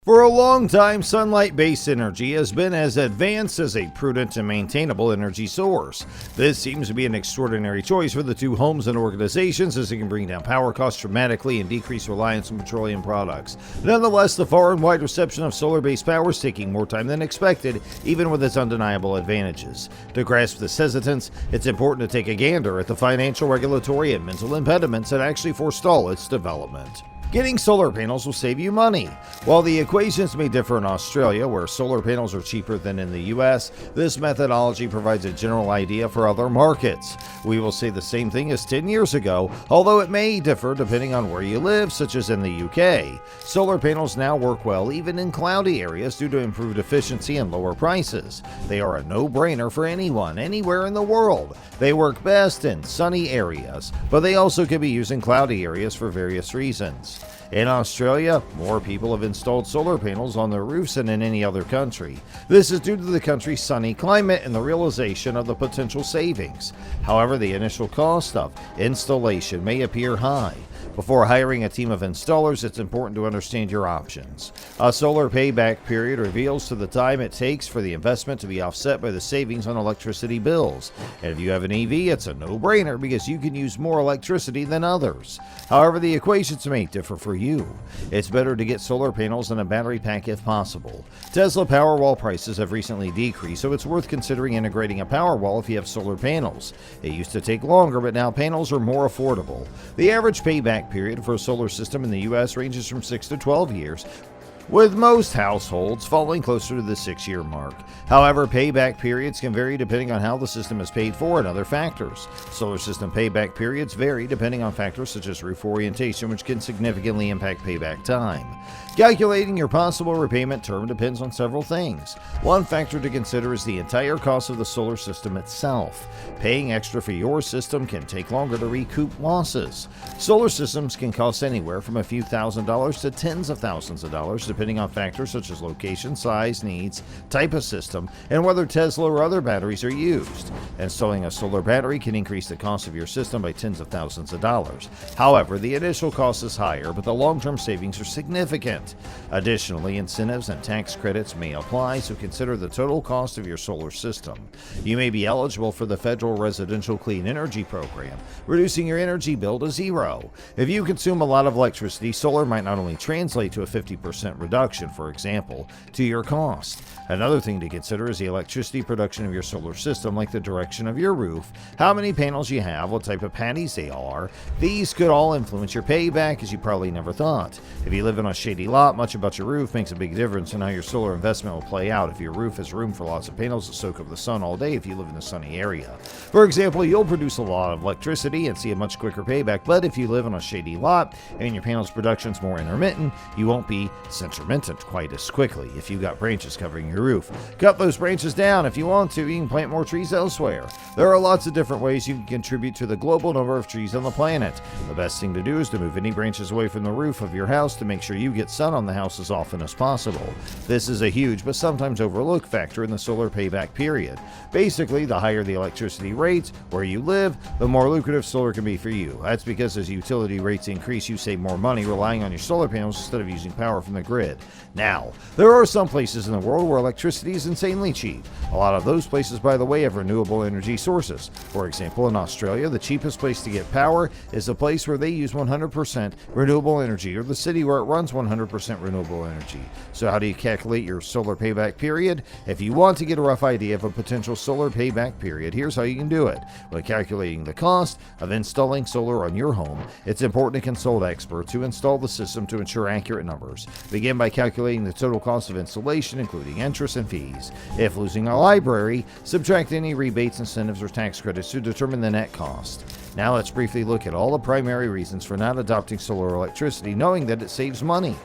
For a long time, sunlight-based energy has been as advanced as a prudent and maintainable energy source. This seems to be an extraordinary choice for the two homes and organizations, as it can bring down power costs dramatically and decrease reliance on petroleum products. Nonetheless, the far and wide reception of solar-based power is taking more time than expected, even with its undeniable advantages. To grasp this hesitance, it's important to take a gander at the financial, regulatory, and mental impediments that actually forestall its development. Getting solar panels will save you money. While the equations may differ in Australia, where solar panels are cheaper than in the US, this methodology provides a general idea for other markets. We will say the same thing as 10 years ago, although it may differ depending on where you live, such as in the UK. Solar panels now work well even in cloudy areas due to improved efficiency and lower prices. They are a no-brainer for anyone, anywhere in the world. They work best in sunny areas, but they also can be used in cloudy areas for various reasons. In Australia, more people have installed solar panels on their roofs than in any other country. This is due to the country's sunny climate and the realization of the potential savings. However, the initial cost of installation may appear high. Before hiring a team of installers, it's important to understand your options. A solar payback period reveals to the time it takes for the investment to be offset by the savings on electricity bills. And if you have an EV, it's a no-brainer because you can use more electricity than others. However, the equations may differ for you. It's better to get solar panels and a battery pack if possible. Tesla Powerwall prices have recently decreased, so it's worth considering integrating a Powerwall if you have solar panels. It used to take longer, but now panels are more affordable. The average payback period for a solar system in the U.S. ranges from 6 to 12 years, with most households falling closer to the 6-year mark. However, payback periods can vary depending on how the system is paid for and other factors. Solar system payback periods vary depending on factors such as roof orientation, which can significantly impact payback time. Calculating your possible repayment term depends on several things. One factor to consider is the entire cost of the solar system itself. Paying extra for your system can take longer to recoup losses. Solar systems can cost anywhere from a few $1,000s to tens of thousands of dollars, depending on factors such as location, size, needs, type of system, and whether Tesla or other batteries are used. Installing a solar battery can increase the cost of your system by tens of thousands of dollars. However, the initial cost is higher, but the long-term savings are significant. Additionally, incentives and tax credits may apply, so consider the total cost of your solar system. You may be eligible for the Federal Residential Clean Energy Program, reducing your energy bill to zero. If you consume a lot of electricity, solar might not only translate to a 50% reduction, for example, to your cost. Another thing to consider is the electricity production of your solar system, like the direction of your roof, how many panels you have, what type of patties they are. These could all influence your payback, as you probably never thought. If you live in a shady lot, much about your roof makes a big difference in how your solar investment will play out. If your roof has room for lots of panels to soak up the sun all day if you live in a sunny area. For example, you'll produce a lot of electricity and see a much quicker payback, but if you live in a shady lot and your panels production is more intermittent, you won't be intermittent quite as quickly if you've got branches covering your roof. Cut those branches down if you want to. You can plant more trees elsewhere. There are lots of different ways you can contribute to the global number of trees on the planet. The best thing to do is to move any branches away from the roof of your house to make sure you get sun on the house as often as possible. This is a huge but sometimes overlooked factor in the solar payback period. Basically, the higher the electricity rates where you live, the more lucrative solar can be for you. That's because as utility rates increase, you save more money relying on your solar panels instead of using power from the grid. Now, there are some places in the world where electricity is insanely cheap. A lot of those places, by the way, have renewable energy sources. For example, in Australia, the cheapest place to get power is a place where they use 100% renewable energy, or the city where it runs 100% renewable energy. So how do you calculate your solar payback period? If you want to get a rough idea of a potential solar payback period, here's how you can do it. When calculating the cost of installing solar on your home, it's important to consult experts who install the system to ensure accurate numbers. Begin by calculating the total cost of installation, including interest and fees. If losing a library, subtract any rebates, incentives, or tax credits to determine the net cost. Now let's briefly look at all the primary reasons for not adopting solar electricity, knowing that it saves money.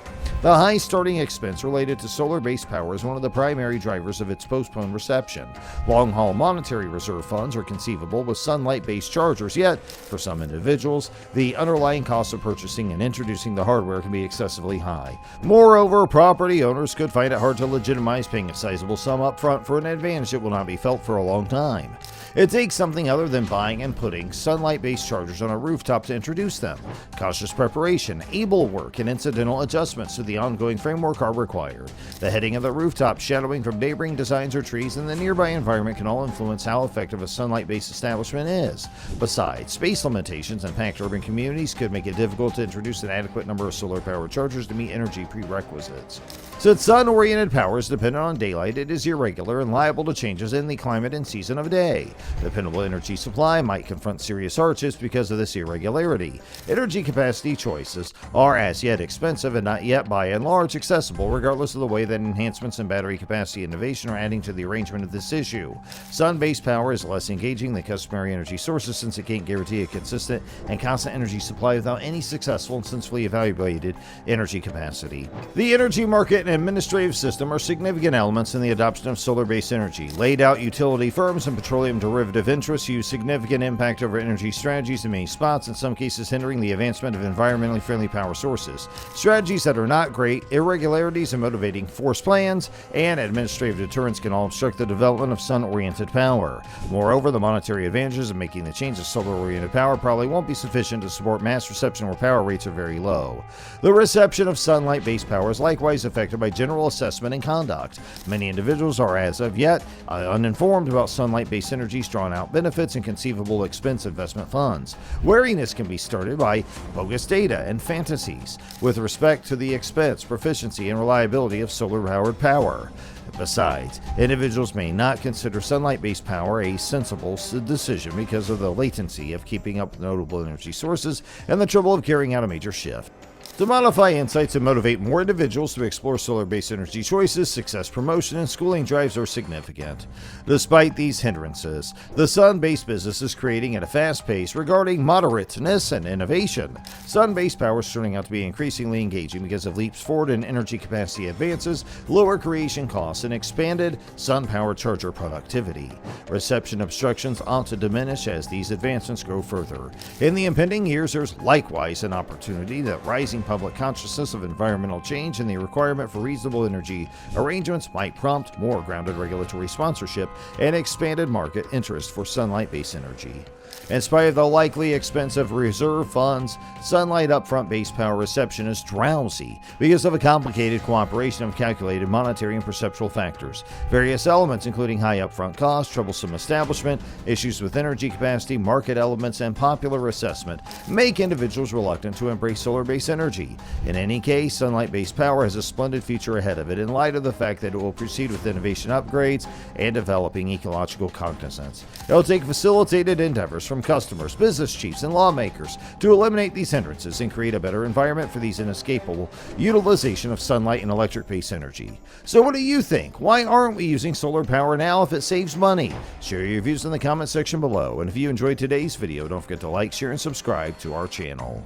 The high starting expense related to solar-based power is one of the primary drivers of its postponed reception. Long-haul monetary reserve funds are conceivable with sunlight-based chargers, yet, for some individuals, the underlying cost of purchasing and introducing the hardware can be excessively high. More Moreover, property owners could find it hard to legitimize paying a sizable sum up front for an advantage that will not be felt for a long time. It takes something other than buying and putting sunlight-based chargers on a rooftop to introduce them. Cautious preparation, able work, and incidental adjustments to the ongoing framework are required. The heading of the rooftop, shadowing from neighboring designs or trees, and the nearby environment can all influence how effective a sunlight-based establishment is. Besides, space limitations in packed urban communities could make it difficult to introduce an adequate number of solar-powered chargers to meet energy prerequisites. Since sun-oriented power is dependent on daylight, it is irregular and liable to changes in the climate and season of day. Dependable energy supply might confront serious hardships because of this irregularity. Energy capacity choices are as yet expensive and not yet by and large accessible, regardless of the way that enhancements in battery capacity innovation are adding to the arrangement of this issue. Sun-based power is less engaging than customary energy sources since it can't guarantee a consistent and constant energy supply without any successful and sensibly evaluated energy capacity. The energy market and administrative system are significant elements in the adoption of solar-based energy. Laid out utility firms and petroleum derivative interests use significant impact over energy strategies in many spots, in some cases hindering the advancement of environmentally friendly power sources. Strategies that are not great, irregularities in motivating force plans, and administrative deterrence can all obstruct the development of sun-oriented power. Moreover, the monetary advantages of making the change to solar-oriented power probably won't be sufficient to support mass reception where power rates are very low. The reception of sunlight-based power is likewise affected by general assessment and conduct. Many individuals are as of yet uninformed about sunlight-based energy's drawn-out benefits and conceivable expense investment funds. Wariness can be started by bogus data and fantasies with respect to the expense, proficiency, and reliability of solar-powered power. Besides, individuals may not consider sunlight-based power a sensible decision because of the latency of keeping up with notable energy sources and the trouble of carrying out a major shift. To modify insights and motivate more individuals to explore solar-based energy choices, success promotion and schooling drives are significant. Despite these hindrances, the sun-based business is creating at a fast pace regarding moderateness and innovation. Sun-based power is turning out to be increasingly engaging because of leaps forward in energy capacity advances, lower creation costs, and expanded sun-powered charger productivity. Reception obstructions ought to diminish as these advancements grow further. In the impending years, there's likewise an opportunity that rising public consciousness of environmental change and the requirement for reasonable energy arrangements might prompt more grounded regulatory sponsorship and expanded market interest for sunlight-based energy. In spite of the likely expensive reserve funds, sunlight upfront-based power reception is drowsy because of a complicated cooperation of calculated monetary and perceptual factors. Various elements, including high upfront costs, troublesome establishment, issues with energy capacity, market elements, and popular assessment, make individuals reluctant to embrace solar-based energy. In any case, sunlight-based power has a splendid future ahead of it in light of the fact that it will proceed with innovation upgrades and developing ecological cognizance. It will take facilitated endeavors from customers, business chiefs, and lawmakers to eliminate these hindrances and create a better environment for these inescapable utilization of sunlight and electric-based energy. So what do you think? Why aren't we using solar power now if it saves money? Share your views in the comment section below, and if you enjoyed today's video, don't forget to like, share, and subscribe to our channel.